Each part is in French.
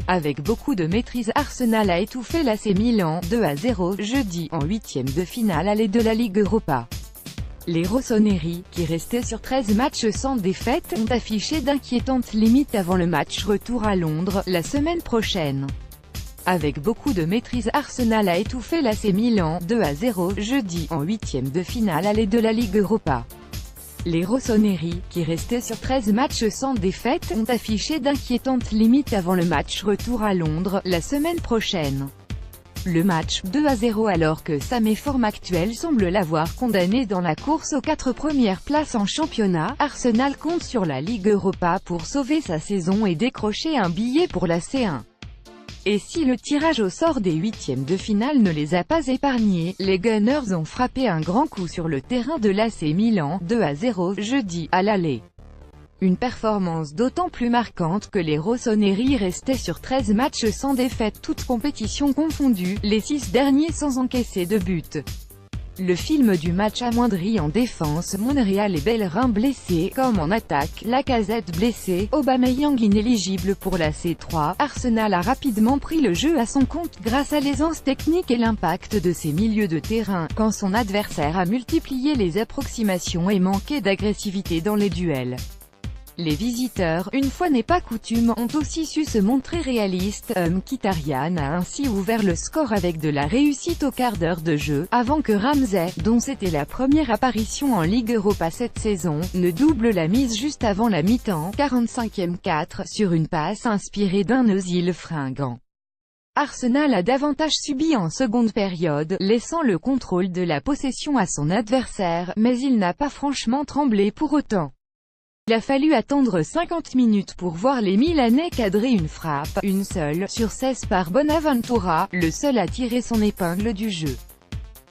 Avec beaucoup de maîtrise, Arsenal a étouffé l'AC Milan 2-0 jeudi, en huitième de finale aller de la Ligue Europa. Les rossoneri, qui restaient sur 13 matchs sans défaite, ont affiché d'inquiétantes limites avant le match retour à Londres, la semaine prochaine. Avec beaucoup de maîtrise, Arsenal a étouffé l'AC Milan 2-0 jeudi, en huitième de finale aller de la Ligue Europa. Les rossoneri, qui restaient sur 13 matchs sans défaite, ont affiché d'inquiétantes limites avant le match retour à Londres, la semaine prochaine. Le match 2-0 alors que sa méforme actuelle semble l'avoir condamné dans la course aux 4 premières places en championnat, Arsenal compte sur la Ligue Europa pour sauver sa saison et décrocher un billet pour la C1. Et si le tirage au sort des huitièmes de finale ne les a pas épargnés, les Gunners ont frappé un grand coup sur le terrain de l'AC Milan 2-0 jeudi, à l'aller. Une performance d'autant plus marquante que les rossoneri restaient sur 13 matchs sans défaite toutes compétitions confondues, les 6 derniers sans encaisser de but. Le film du match amoindri en défense, Monreal et Bellerin blessés, comme en attaque, Lacazette blessé, Aubameyang inéligible pour la C3, Arsenal a rapidement pris le jeu à son compte grâce à l'aisance technique et l'impact de ses milieux de terrain, quand son adversaire a multiplié les approximations et manqué d'agressivité dans les duels. Les visiteurs, une fois n'est pas coutume, ont aussi su se montrer réalistes. Mkhitaryan a ainsi ouvert le score avec de la réussite au quart d'heure de jeu, avant que Ramsey, dont c'était la première apparition en Ligue Europa cette saison, ne double la mise juste avant la mi-temps, 45e 4, sur une passe inspirée d'un Özil fringant. Arsenal a davantage subi en seconde période, laissant le contrôle de la possession à son adversaire, mais il n'a pas franchement tremblé pour autant. Il a fallu attendre 50 minutes pour voir les Milanais cadrer une frappe, une seule, sur 16 par Bonaventura, le seul à tirer son épingle du jeu.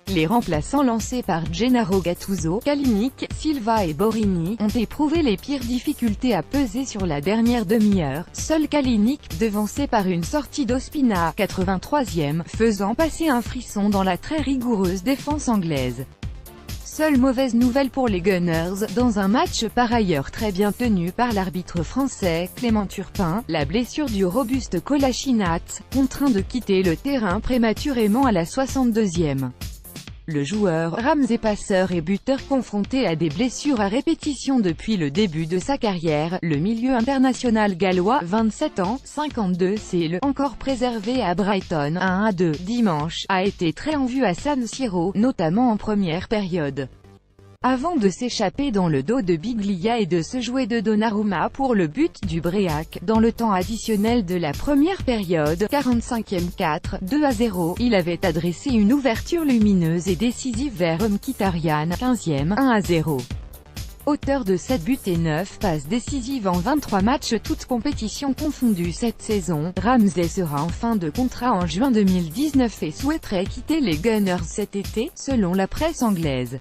Les remplaçants lancés par Gennaro Gattuso, Kalinic, Silva et Borini, ont éprouvé les pires difficultés à peser sur la dernière demi-heure, seul Kalinic, devancé par une sortie d'Ospina, 83e, faisant passer un frisson dans la très rigoureuse défense anglaise. Seule mauvaise nouvelle pour les Gunners, dans un match par ailleurs très bien tenu par l'arbitre français, Clément Turpin, la blessure du robuste Kolasinac, contraint de quitter le terrain prématurément à la 62e. Le joueur, Ramsey passeur et buteur confronté à des blessures à répétition depuis le début de sa carrière, le milieu international gallois, 27 ans, 52 c'est le, encore préservé à Brighton, 1-2, dimanche, a été très en vue à San Siro, notamment en première période. Avant de s'échapper dans le dos de Biglia et de se jouer de Donnarumma pour le but du Break, dans le temps additionnel de la première période, 45e 4, 2-0, il avait adressé une ouverture lumineuse et décisive vers Mkhitaryan, 15e, 1-0. Auteur de 7 buts et 9 passes décisives en 23 matchs toutes compétitions confondues cette saison, Ramsey sera en fin de contrat en juin 2019 et souhaiterait quitter les Gunners cet été, selon la presse anglaise.